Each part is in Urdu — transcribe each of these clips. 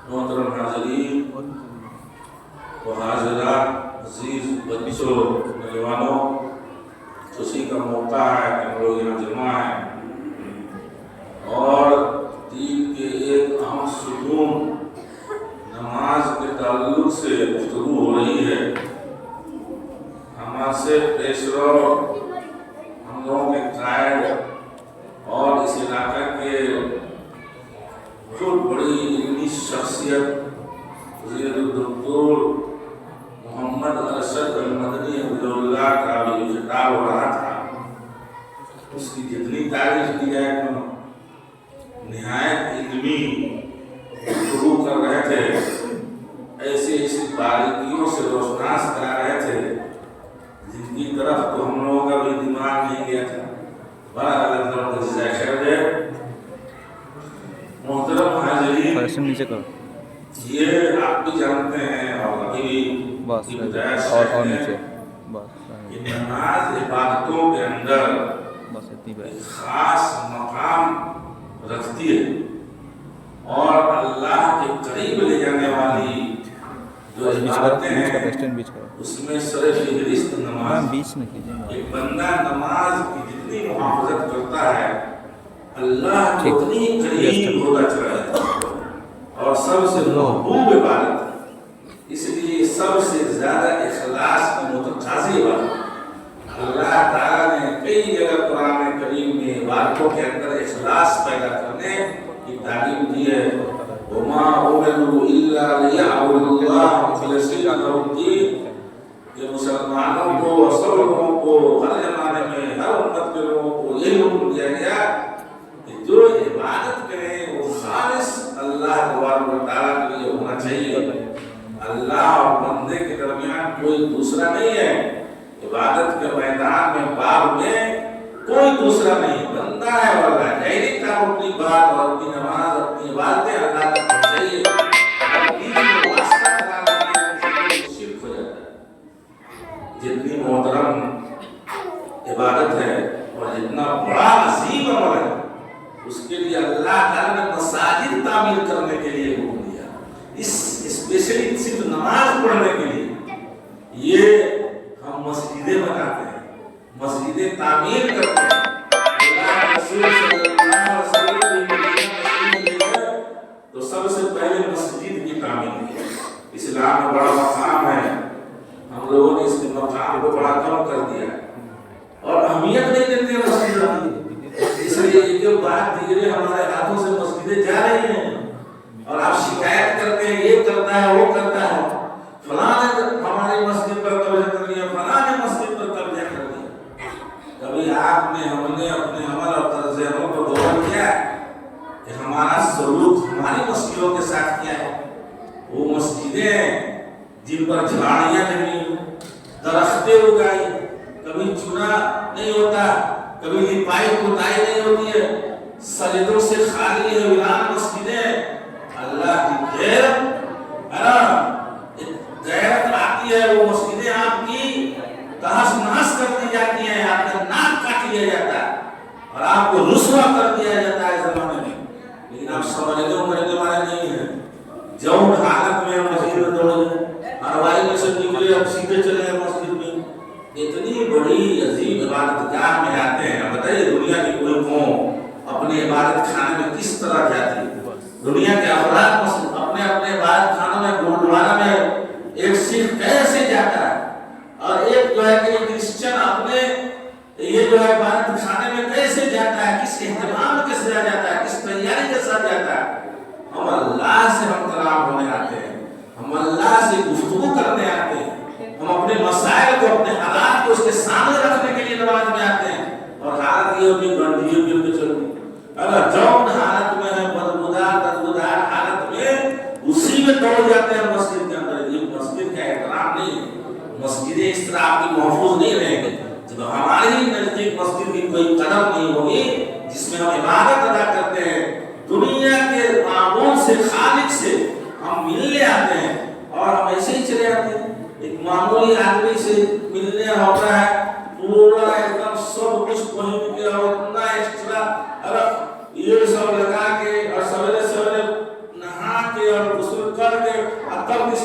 محترم حاضرین و حاضرات، عزیز بچوں، نوجوانوں، خوشی کا موقع ہے کہ ہم لوگ یہاں جمع ہیں اور دین کے ایک اہم ستون نماز کے تعلق سے گفتگو ہو رہی ہے۔ ہمارے سے پیش رو ہم لوگوں کے قائد اور اس علاقہ کے بہت بڑی علمی شخصیت حضرت الدکتور محمد ارشد المدنی حفظہ اللہ کا بھی خطاب ہو رہا تھا۔ اس کی جتنی تعریف کی جائے تو نہایت علمی گفتگو کر رہے تھے، ایسی باریکیوں سے روشناس کرا رہے تھے جن کی طرف تو ہم لوگوں کا بھی دماغ نہیں گیا تھا۔ بڑا اللہ تعالیٰ کو جزائے خیر دے۔ محترم حاضرین، یہ آپ بھی جانتے ہیں اور ابھی کی بدایا سے کہ نماز عبادتوں کے اندر ایک خاص مقام رکھتی ہے اور اللہ کے قریب لے جانے والی جو عبادتیں ہیں اس میں سر فہرست نماز۔ ایک بندہ نماز کی جتنی محافظت کرتا ہے اللہ کو اتنی قریب ہوتا چلا جاتا ہے اور سب سے محبوب عبادت، اس لیے سب سے زیادہ اخلاص کی متقاضی عبادت۔ اللہ تعالیٰ نے کئی جگہ قرآن کریم میں عبادتوں کے اندر اخلاص پیدا کرنے کی تعلیم دی ہے۔ وَمَا أُمِرُوا إِلَّا لِيَعْبُدُوا اللَّهَ مُخْلِصِينَ لَهُ الدِّينَ، کہ مسلمانوں کو اور سب لوگوں کو ہر زمانے میں ہر امت کے لوگوں کو یہی حکم دیا گیا کہ جو عبادت کریں وہ خالص اللہ تبارک و تعالیٰ کے لیے ہونا چاہیے۔ اللہ اور بندے کے درمیان کوئی دوسرا نہیں ہے۔ عبادت کے میدان میں باب میں کوئی دوسرا نہیں، بندہ ہے اور اللہ ڈائریکٹ آپ اپنی بات اور اپنی نماز اپنی عبادتیں اللہ تک پہنچائیے۔ شرک ہو جاتا ہے۔ جتنی محترم عبادت ہے اور جتنا بڑا عظیم عمل ہے اس کے لیے اللہ تعالیٰ نے مساجد تعمیر کرنے کے لیے حکم دیا، اس اسپیشلی صرف نماز پڑھنے کے لیے۔ یہ ہم مسجدیں بناتے ہیں، مسجدیں تعمیر کرتے ہیں۔ اللہ رسول صلی اللہ علیہ وسلم تو سب سے پہلے مسجد کی تعمیر کی۔ اسلام میں بڑا مقام ہے، ہم لوگوں نے اس کے مقام کو بڑا کم کر دیا اور اہمیت نہیں دیتے مسجد کی۔ اس لیے یہ جو بات دیگرے ہمارے ہاتھوں سے مسجدیں جا رہی ہیں اور آپ شکایت کرتے ہیں یہ کرتا ہے وہ کرتا ہے، فلاں نے ہماری مسجد پر قبضہ کر لیا، فلاں نے مسجد پر قبضہ کر لیا۔ کبھی آپ نے ہم نے اپنے عمل اور طرز عمل کو غور کیا کہ ہمارا سلوک ہماری مسجدوں کے ساتھ کیا ہے؟ وہ مسجدیں جن پر جھاڑیاں جمی، درختیں اگائی، کبھی چنا نہیں ہوتا، کبھی لپائی پتائی نہیں ہوتی ہے، سجدوں سے خالی ہے ویران مسجدیں۔ اللہ کی غیرت آتی ہے، وہ مسجدیں آپ کی تہس نہس کر دی جاتی ہیں، آپ کا ناک کاٹ لیا جاتا ہے اور آپ کو رسوا کر دیا جاتا ہے زمانے میں، لیکن آپ سمجھنے کے بارے نہیں ہے۔ جون حالت میں ہم مسجد میں دوڑ گئے، اروائی میں سے نکلے اب سیدھے چلے ہیں مسجد میں۔ اتنی بڑی عظیم عبادت گاہ میں آتے ہیں، بتائیے دنیا کی کوئی قوم اپنے عبادت خانے میں کس طرح جاتی ہے؟ دنیا کے افراد اپنے اپنے عبادت خانوں میں گرودوارا میں ایک سکھ کیسے جاتا ہے اور ایک جو ہے کہ کرسچن اپنے یہ جو ہے عبادت خانے میں کیسے جاتا ہے، کس اہتمام کے ساتھ جاتا ہے، کس تیاری کے ساتھ جاتا ہے۔ ہم اللہ سے ہم کلام ہونے آتے ہیں، ہم اللہ سے گفتگو کرنے آتے ہیں، ہم اپنے مسائل کو اپنے حالات کو اس کے سامنے رکھنے کے لیے نماز میں آتے ہیں اور حالت یہ ہوتی ہے گندگی کے چلتی۔ اگر جون حالت میں ہے، بدبودار حالت میں، اسی میں دوڑ جاتے ہیں مسجد کے اندر۔ یہ مسجد کا احترام نہیں ہے، مسجدیں اس طرح آپ کی محفوظ نہیں رہیں گے جب ہماری نزدیک مسجد کی کوئی قدر نہیں ہوگی جس میں ہم عبادت ادا کرتے ہیں۔ دنیا کے معبود سے، خالق سے ہم ملنے آتے ہیں اور ہم ایسے ہی چلے آتے ہیں۔ ایک معمولی آدمی سے ملنے ہوتا ہے، پورا ایک دم سب کچھ پہن کے اور اتنا ایکسٹرا یہ سب لگا کے اور سویرے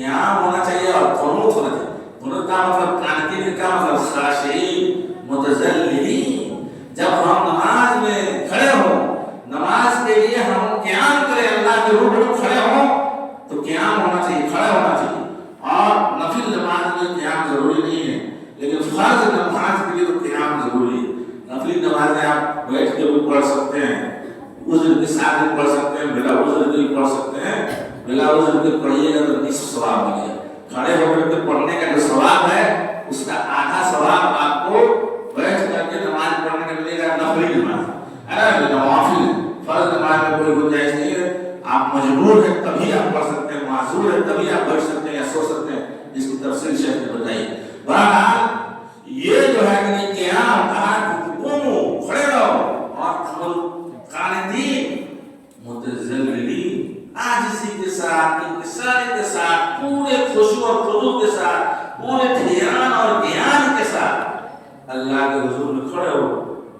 قیام ہونا چاہیے اور قنوت ہونا چاہیے. قنوت کا مطلب قانتین کا مطلب خاشعین متذللین. جب ہم نماز میں کھڑے ہوں، نماز کے لیے ہم قیام کریں، اللہ کے روبرو کھڑے ہوں تو قیام ہونا چاہیے، کھڑے ہونا چاہیے. اور نفل نماز میں قیام ضروری نہیں ہے، لیکن فرض نماز کے لیے تو قیام ضروری ہے. نفلی نمازیں آپ بیٹھ کے بھی پڑھ سکتے ہیں، عذر کے ساتھ بھی پڑھ سکتے ہیں، بلا عذر کے بھی پڑھ سکتے ہیں. بلا عذر کے پڑھیے گا تو نصف ثواب ملے گا. کھڑے ہو کر کے پڑھنے کا جو ثواب ہے اس کا آدھا ثواب آپ کو بیٹھ کر کے نماز پڑھنے کا ملے گا. نفلی نماز نوافل، فرض نماز میں کوئی گنجائش نہیں ہے. آپ مجبور ہیں تبھی آپ پڑھ سکتے ہیں، معذور ہیں تبھی آپ بیٹھ سکتے ہیں یا سو سکتے ہیں، جس کی تفصیل شیخ نے بتائی. بہرحال یہ جو ہے کہ قیام کہا قوموا، کھڑے رہو، اور قانتین متذللین، عاجزی کے ساتھ، انکساری کے ساتھ، پورے خشوع اور خضوع کے ساتھ، پورے دھیان اور دھیان کے ساتھ اللہ کے حضور میں کھڑے ہو.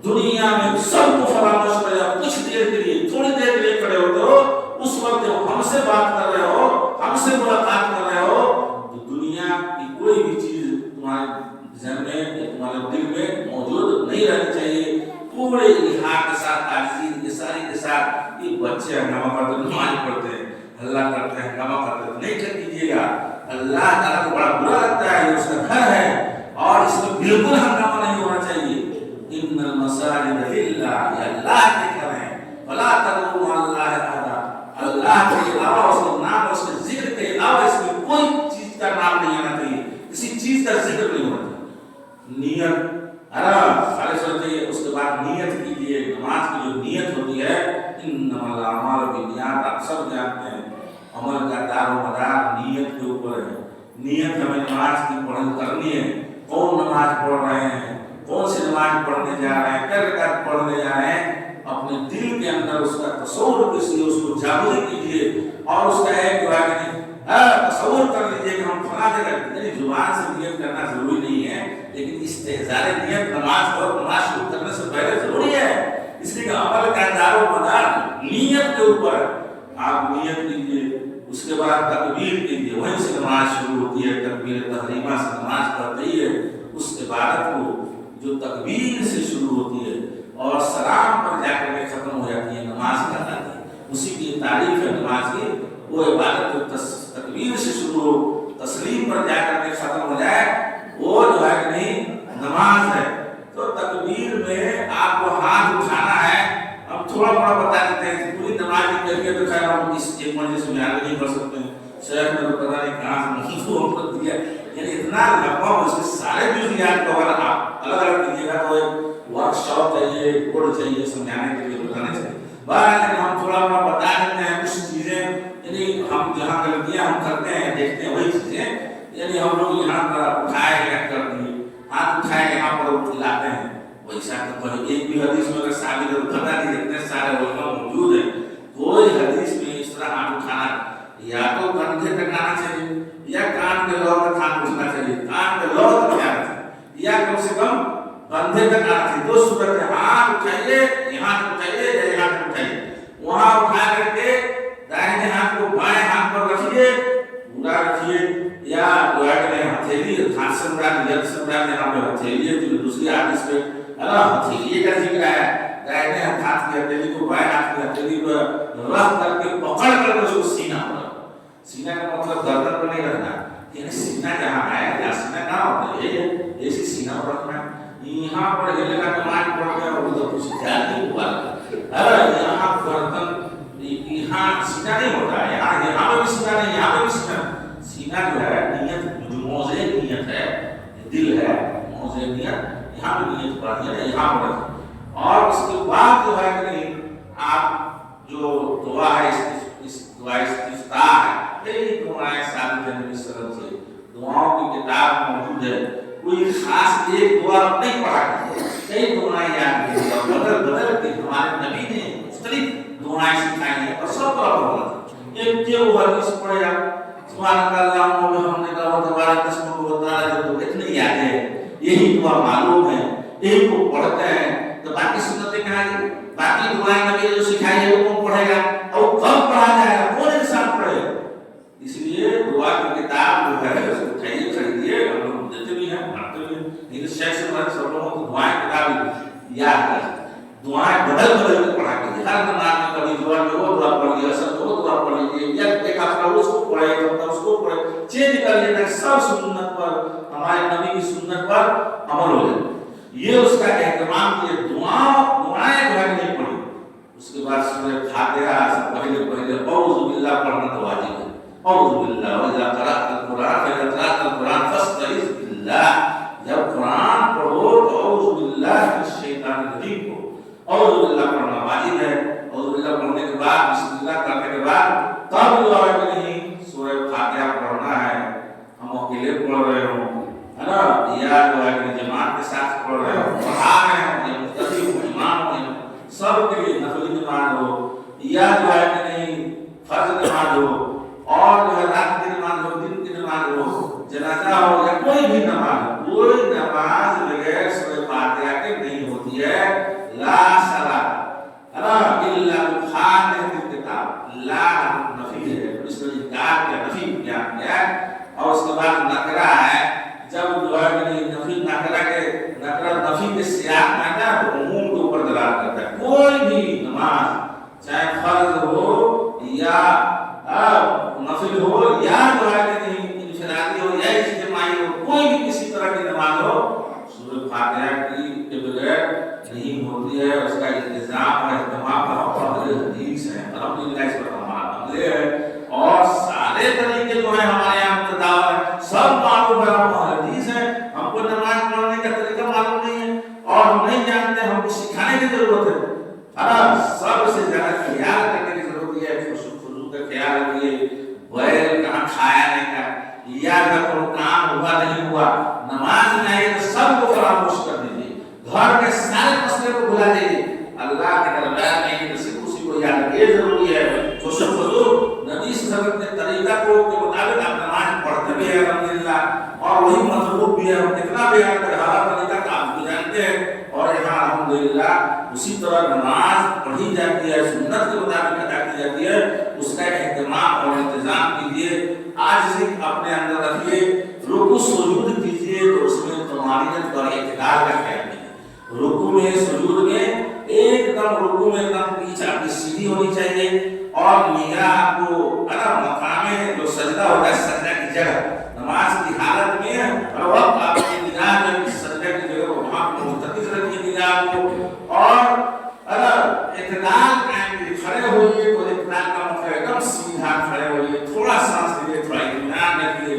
دنیا میں سب کو فراموش کر جاؤ، کچھ دیر کے لیے، تھوڑی دیر کے لیے کھڑے ہوتے ہو. اس وقت جب ہم سے بات کر رہے ہو، ہم سے ملاقات کر رہے ہو، تو دنیا کی کوئی بھی چیز تمہارے ذہن میں یا تمہارے دل میں موجود نہیں رہنی چاہیے. پورے اظہار کے ساتھ، عاجزی انکساری کے ساتھ. یہ بچے ہنگامہ کرتے ہیں، نماز پڑھتے ہیں، ہلہ کرتے ہیں، ہنگامہ کرتے ہیں، نہیں کر دیجیے گا. اللہ تعالیٰ کو بڑا برا لگتا ہے، یہ اس کا گھر ہے اور اس میں بالکل ہنگامہ نہیں ہونا چاہیے. ان المساجد للہ، یہ اللہ کے گھر ہیں. فلا تدعوا مع اللہ احدا، اللہ کے علاوہ، اس کے نام اور اس کے ذکر کے علاوہ اس میں کوئی چیز کا نام نہیں آنا چاہیے، کسی چیز کا ذکر نہیں ہونا چاہیے. نیت خالص ہونا چاہیے. اس کے بعد نیت کیجیے. نماز کی جو نیت ہوتی ہے، انما الاعمال بالنیات، آپ سب جانتے ہیں عمل کا دار و مدار نیت کے اوپر ہے. نیت ہمیں نماز کی کرنی ہے. کون نماز پڑھ رہے ہیں، کون سی نماز پڑھنے جا رہے ہیں، کیا رکعت پڑھنے جا رہے ہیں، اپنے دل کے اندر اس کا تصور کیجیے، اس کو جاگرت کیجیے. اور اس کا ایک جو ہے کہ تصور کر لیجیے کہ ہم فلاں جگہ، یعنی زبان سے نیت کرنا ضروری نہیں ہے، لیکن استحضار نیت نماز اور نماز شروع کرنے سے پہلے ضروری ہے. اس لیے کہ عمل کا دار و مدار نیت کے اوپر. آپ نیت کیجیے، اس کے بعد تکبیر کیجیے، وہیں سے نماز شروع ہوتی ہے. تکبیر تحریمہ سے نماز پڑھتے ہی ہے اس عبادت کو جو تکبیر سے شروع ہوتی ہے اور سلام پر جا کر کے ختم ہو جاتی ہے، نماز کہلاتی ہے. اسی کی تعریف ہے نماز کی. وہ عبادت جو تکبیر سے شروع ہو، تسلیم پر جا کر کے ختم ہو جائے، وہ جو ہے کہ نہیں نماز ہے. تو تکبیر میں آپ کو ہاتھ اٹھانا ہے. ہم تھوڑا بڑا بتا دیتے ہیں، پوری نماز کی کیفیت تو خیر ہم اس ایک مجلس میں بیان نہیں کر سکتے ہیں. شہر میں تو پتہ نہیں کہاں سے موضوع کر دیا، یعنی اتنا لمبا اس کے سارے جزئیات کو اگر آپ الگ الگ کیجیے گا تو ایک ورک شاپ چاہیے، کوڈ چاہیے، سمجھانے کے لیے بتانا چاہیے. بہرحال ہم تھوڑا بڑا بتا دیتے ہیں کچھ چیزیں، یعنی ہم جہاں غلطیاں ہم کرتے ہیں دیکھتے ہیں وہی چیزیں. یعنی ہم لوگ یہاں پر اٹھائے کر دیے، ہاتھ اٹھائے یہاں پر لاتے ہیں، ویسا ایک بھی حدیث میں اگر ثابت ہے بتا دیجیے. اتنے سارے علماء موجود ہیں، کوئی حدیث میں اس طرح ہاتھ اٹھانا یا تو کندھے تک آنا چاہیے یا کان کے لوگ تک ہاتھ اٹھنا چاہیے، کان کے لوگ تک آنا چاہیے یا کم سے کم کندھے تک آنا چاہیے. دو صورت ہے، ہاتھ اٹھائیے، یہاں تک اٹھائیے یا یہاں تک اٹھائیے. وہاں اٹھا کر کے دائیں ہاتھ کو بائیں ہاتھ پر رکھیے، پورا رکھیے، یا جو ہے ہتھیلی ہاتھ سے مراد ید سے مراد یہاں پہ ہتھیلی ہے. جو دوسری حدیث پہ ہتھیلی کا ذکر ہے، دائیں ہاتھ کی ہتھیلی کو بائیں ہاتھ کی ہتھیلی پر رکھ کر کے پکڑ کر کے اس کو سینہ پر. سینہ کا مطلب گردن پر نہیں رکھنا، یعنی سینہ جہاں ہے یا سینہ کہاں ہوتا ہے، یہ ایسی سینہ پر رکھنا ہے. یہاں پر ہلے کا نماز پڑھ کے اور ادھر کچھ خیال نہیں ہوا. یہاں گردن یہاں سینہ نہیں ہوتا ہے، یہاں پہ بھی سینہ نہیں، یہاں پہ بھی سینہ. سینہ جو ہے نیت، جو موضع نیت ہے، دل ہے، موضع نیت، یہاں پہ نیت پڑھنی ہے، یہاں پر رکھیں. اور اس کے بعد جو ہے کہ آپ جو دعا ہے، اس دعا استفتاح ہے، کئی دعائیں ثابت ہیں نبی صلی اللہ علیہ وسلم سے. دعاؤں کی کتاب موجود ہے، کوئی خاص ایک دعا نہیں پڑھا کرتے، کئی دعائیں یاد کی اور بدل کے ہمارے نبی نے مختلف دعائیں سکھائی ہیں اور سب کو ہونا چاہیے. ایک جو وہ حدیث پڑھے گا سبحان اللہ و بحمدہ و تبارک اسمہ و تعالی، جو اتنی یاد ہے، یہی دعا معلوم ہے، یہی کو پڑھتے ہیں. تو باقی سنتیں کہاں گئی؟ باقی دعائیں نبی نے جو سکھائی ہے وہ کون پڑھے گا اور کب پڑھا جائے گا، کون انسان پڑھے گا؟ اس لیے دعا کی کتاب جو ہے اس کو اٹھائیے خریدیے، ہم لوگ دیتے بھی ہیں پڑھتے بھی ہیں، نہیں تو شیخ سے بڑھ سب لوگوں کو دعائیں کتاب یاد کر دعائیں بدل بدل کے پڑھا کریے، ہر نماز میں کبھی دعا میں وہ دعا پڑھ لیا، سب وہ دعا پڑھ لیجیے، یا ایک ہفتہ اس کو پڑھے ایک ہفتہ اس کو پڑھے، چینج کر لیے تاکہ سب سنت پر ہمارے نبی کی سنت پر عمل ہو جائے۔ یہ اس کا اہتمام کیے، دعائیں جو ہے نہیں پڑھی، اس کے بعد سورہ فاتحہ سے پہلے اعوذ باللہ پڑھنا تو واجب ہے، اعوذ باللہ وَإِذَا قَرَأْتَ الْقُرْآنَ فَإِذَا قَرَأْتَ الْقُرْآنَ فَاسْتَعِذْ بِاللَّهِ، جب قرآن پڑھو تو اعوذ باللہ من الشیطان الرجیم کو اعوذ باللہ پڑھنا واجب ہے۔ اعوذ باللہ پڑھنے کے بعد بسم اللہ کرنے کے بعد تب دعا کہ نہیں سورہ فاتحہ پڑھنا ہے، ہم اکیلے پڑھ رہے ہوں ہے نا، یا جو ہے کہ جماعت کے ساتھ پڑھ رہے ہوں، پڑھا رہے ہوں یا مقتدی ہوں امام ہوں، سب کے لیے نفلی نماز ہو یا جو ہے کہ نہیں فرض نماز ہو، اور جو ہے رات کی نماز ہو، دن کی نماز ہو، جنازہ ہو یا کوئی بھی نماز ہو، کوئی نماز بغیر سورہ فاتحہ کے نہیں ہوتی ہے۔ لا صلاۃ ہے نا الا بفاتحۃ الکتاب، لا نفی ہے، اس میں انکار کیا، نفی بیان کیا ہے، اور اس کے بعد نکرہ ہے، جب جو ہے کہ نفی نکرہ کے نکرہ نفی کے سیاق میں آتا ہے تو عموم کے اوپر دلالت کرتا ہے۔ کوئی بھی نماز چاہے فرض ہو یا نفل ہو یا جو ہے کہ انفرادی ہو یا اجتماعی ہو، کوئی بھی کسی طرح کی نماز ہو، سورہ فاتحہ کی کے بغیر نہیں ہوتی ہے۔ اس کا التزام اور اہتمام اور حدیث ہے، الحمدللہ اس پر ہمارا عمل ہے، اور سارے طریقے جو ہیں ہمارے یہاں متداول ہیں، سب معلوم ہے، ہم حدیث ہیں، ہم کو نماز پڑھنے کا طریقہ معلوم نہیں ہے اور ہم نہیں جانتے، ہم کو سکھانے کی ضرورت ہے۔ سب سے زیادہ خیال کرنے کی ضرورت ہے، خضوع کا خیال رکھیے، غیر کہاں کھایا نہیں کا، یا اگر کوئی کام ہوا نہیں ہوا، نماز میں آئے تو سب کو فراموش کر دیجیے، گھر کے سارے مسئلے کو بھلا دیجیے، اللہ کے دربار میں اسی کو یاد رکھیے، ضروری ہے۔ نبی صلی اللہ علیہ وسلم کے طریقہ کو کے مطابق آپ نماز پڑھتے بھی ہیں الحمدللہ، اور وہی مطلوب بھی ہے، ہم کتنا بیان کر ہر طریقہ کا آپ بھی جانتے ہیں، اور یہاں الحمدللہ اسی طرح نماز پڑھی جاتی ہے، سنت کے مطابق ادا کی جاتی ہے، اس کا اہتمام اور انتظام کیجیے، آج سے اپنے اندر رکھیے، رکوع سجود کیجیے تو اس میں طمانینت اور اعتدال کا خیال ہے، رکوع میں سجود میں ایک دم رکوع میں ایک دم پیچھ آپ کی سیدھی ہونی چاہیے، اور نگاہ آپ کو مقام جو سجدہ ہوتا ہے سجدہ کی جگہ، نماز کی حالت میں ہر وقت آپ کی نگاہ جو سجدہ کی جگہ کو وہاں پہ مرتکز رکھیے نگاہ کو، اور اعتدال قائم کیجیے، کھڑے ہوئیے تو اعتدال کا مطلب ایک دم سیدھا کھڑے ہوئیے، تھوڑا سانس لیجیے، تھوڑا اطمینان رکھیے،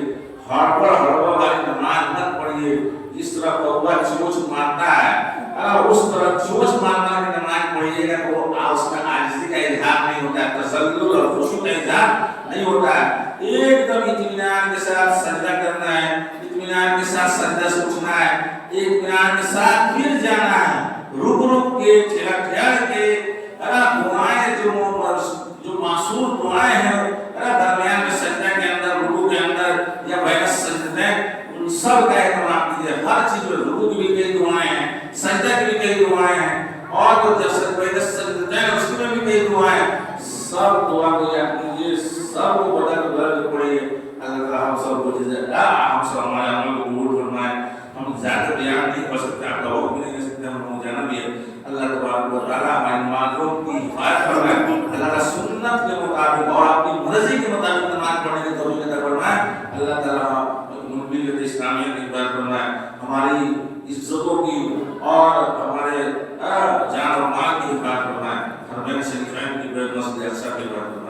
ہڑبڑ والی نماز مت پڑھیے، جس طرح کوبا چوچ مارتا ہے اس طرح چوچ مارنا کی نماز پڑھیے گا تو اس میں عاجزی کا اظہار نہیں ہوتا ہے، تذلل اور خشوع کا اظہار نہیں ہوتا ہے، ایک دم اطمینان کے ساتھ سجدہ کرنا ہے، اطمینان کے ساتھ سجدہ سے اٹھنا ہے، اطمینان کے ساتھ پھر جانا ہے، رک رک کے ٹھہر کے دعائیں جو معصور دعائیں ہیں درمیان میں سجدہ کے اندر، رکوع کے اندر یا بین السجدتین، ان سب کا اہتمام کیجیے، ہر چیز میں رکوع کی بھی کئی دعائیں ہیں، سجدہ کی بھی کئی دعائیں ہیں، اور جو بین السجدتین اس میں بھی کئی دعائیں ہیں، سب دعا کو یاد کیجیے، سب کو بدل بدل کے پڑھیے، اللہ تعالیٰ ہم سب کو جزا ہم سب ہمارے عمل کو قبول فرمائے۔ ہم زیادہ بیان نہیں کر سکتے، آپ کا وقت بھی نہیں کر سکتے، ہم جانا بھی ہے، اللہ تبارک و تعالیٰ ہماری نمازوں کی حفاظت فرمائے، اللہ کا سنت کے مطابق اور آپ کی مرضی کے مطابق نماز پڑھنے کی توفیق عطا فرمائے، اللہ تعالیٰ ملت اسلامیہ کی حفاظت فرمائے، ہماری عزتوں کی اور ہمارے جان اور مال کی حفاظت فرمائے، حرمین شریفین کی مسجد اقصی کی حفاظت فرمائے۔